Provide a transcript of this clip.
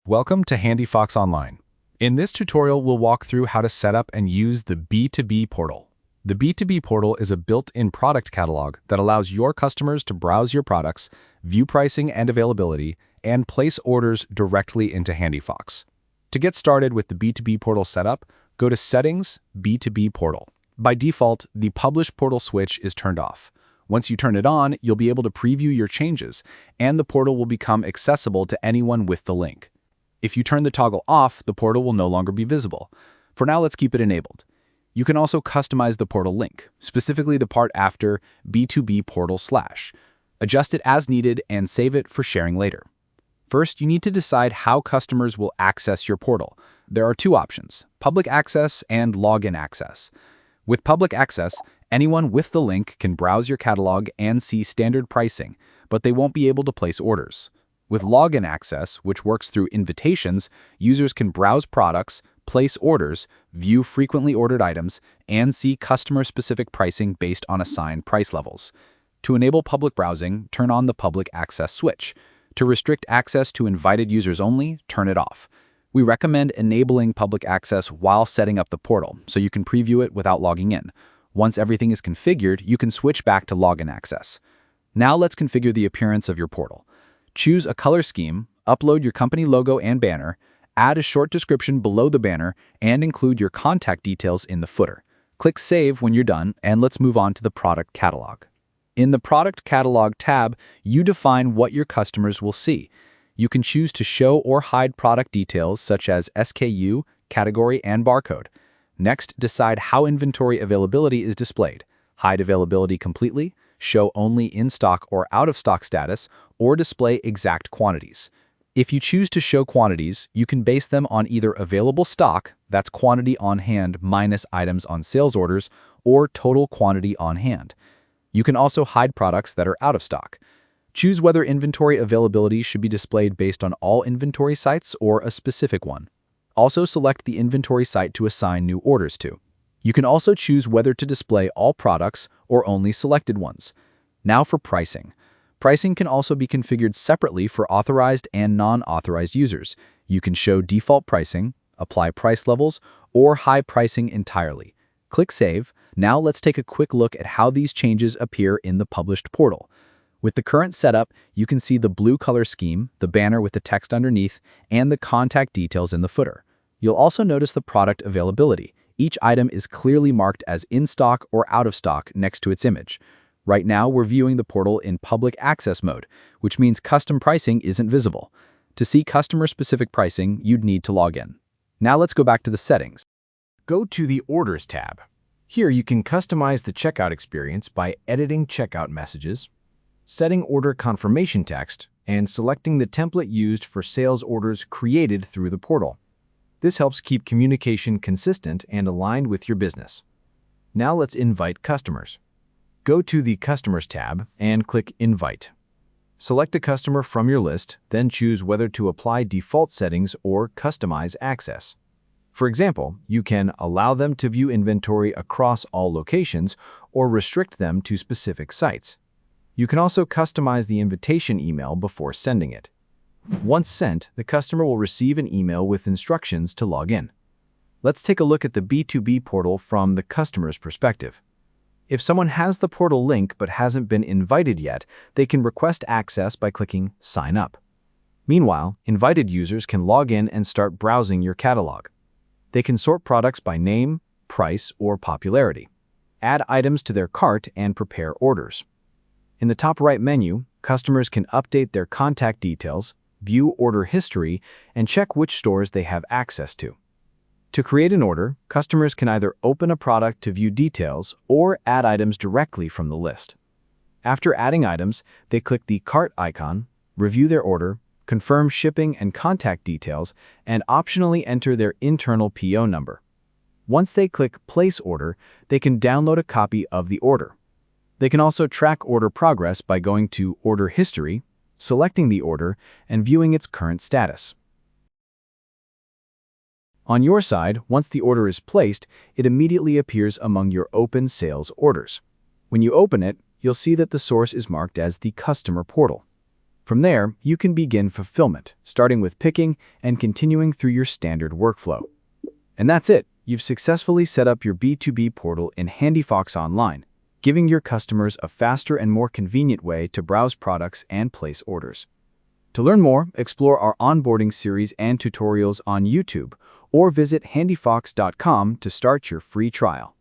Welcome to HandiFox Online. In this tutorial, we'll walk through how to set up and use the B2B portal. The B2B portal is a built-in product catalog that allows your customers to browse your products, view pricing and availability, and place orders directly into HandiFox. To get started with the B2B portal setup, go to Settings, B2B Portal. By default, the Publish Portal switch is turned off. Once you turn it on, you'll be able to preview your changes, and the portal will become accessible to anyone with the link. If you turn the toggle off, the portal will no longer be visible. For now, let's keep it enabled. You can also customize the portal link, specifically the part after B2B portal/. Adjust it as needed and save it for sharing later. First, you need to decide how customers will access your portal. There are two options: public access and login access. With public access, anyone with the link can browse your catalog and see standard pricing, but they won't be able to place orders. With login access, which works through invitations, users can browse products, place orders, view frequently ordered items, and see customer-specific pricing based on assigned price levels. To enable public browsing, turn on the public access switch. To restrict access to invited users only, turn it off. We recommend enabling public access while setting up the portal, so you can preview it without logging in. Once everything is configured, you can switch back to login access. Now let's configure the appearance of your portal. Choose a color scheme, upload your company logo and banner, add a short description below the banner, and include your contact details in the footer. Click Save when you're done, and let's move on to the Product Catalog. In the Product Catalog tab, you define what your customers will see. You can choose to show or hide product details such as SKU, category, and barcode. Next, decide how inventory availability is displayed. Hide availability completely, show only in-stock or out-of-stock status, or display exact quantities. If you choose to show quantities, you can base them on either available stock, that's quantity on hand minus items on sales orders, or total quantity on hand. You can also hide products that are out of stock. Choose whether inventory availability should be displayed based on all inventory sites or a specific one. Also select the inventory site to assign new orders to. You can also choose whether to display all products or only selected ones. Now for pricing. Pricing can also be configured separately for authorized and non-authorized users. You can show default pricing, apply price levels, or hide pricing entirely. Click Save. Now let's take a quick look at how these changes appear in the published portal. With the current setup, you can see the blue color scheme, the banner with the text underneath, and the contact details in the footer. You'll also notice the product availability. Each item is clearly marked as in stock or out of stock next to its image. Right now, we're viewing the portal in public access mode, which means custom pricing isn't visible. To see customer-specific pricing, you'd need to log in. Now let's go back to the settings. Go to the Orders tab. Here you can customize the checkout experience by editing checkout messages, setting order confirmation text, and selecting the template used for sales orders created through the portal. This helps keep communication consistent and aligned with your business. Now let's invite customers. Go to the Customers tab and click Invite. Select a customer from your list, then choose whether to apply default settings or customize access. For example, you can allow them to view inventory across all locations or restrict them to specific sites. You can also customize the invitation email before sending it. Once sent, the customer will receive an email with instructions to log in. Let's take a look at the B2B portal from the customer's perspective. If someone has the portal link but hasn't been invited yet, they can request access by clicking Sign Up. Meanwhile, invited users can log in and start browsing your catalog. They can sort products by name, price, or popularity, add items to their cart, and prepare orders. In the top right menu, customers can update their contact details, view order history, and check which stores they have access to. To create an order, customers can either open a product to view details or add items directly from the list. After adding items, they click the cart icon, review their order, confirm shipping and contact details, and optionally enter their internal PO number. Once they click Place Order, they can download a copy of the order. They can also track order progress by going to Order History, selecting the order, and viewing its current status. On your side, once the order is placed, it immediately appears among your open sales orders. When you open it, you'll see that the source is marked as the Customer Portal. From there, you can begin fulfillment, starting with picking and continuing through your standard workflow. And that's it. You've successfully set up your B2B portal in HandiFox Online, giving your customers a faster and more convenient way to browse products and place orders. To learn more, explore our onboarding series and tutorials on YouTube, or visit handifox.com to start your free trial.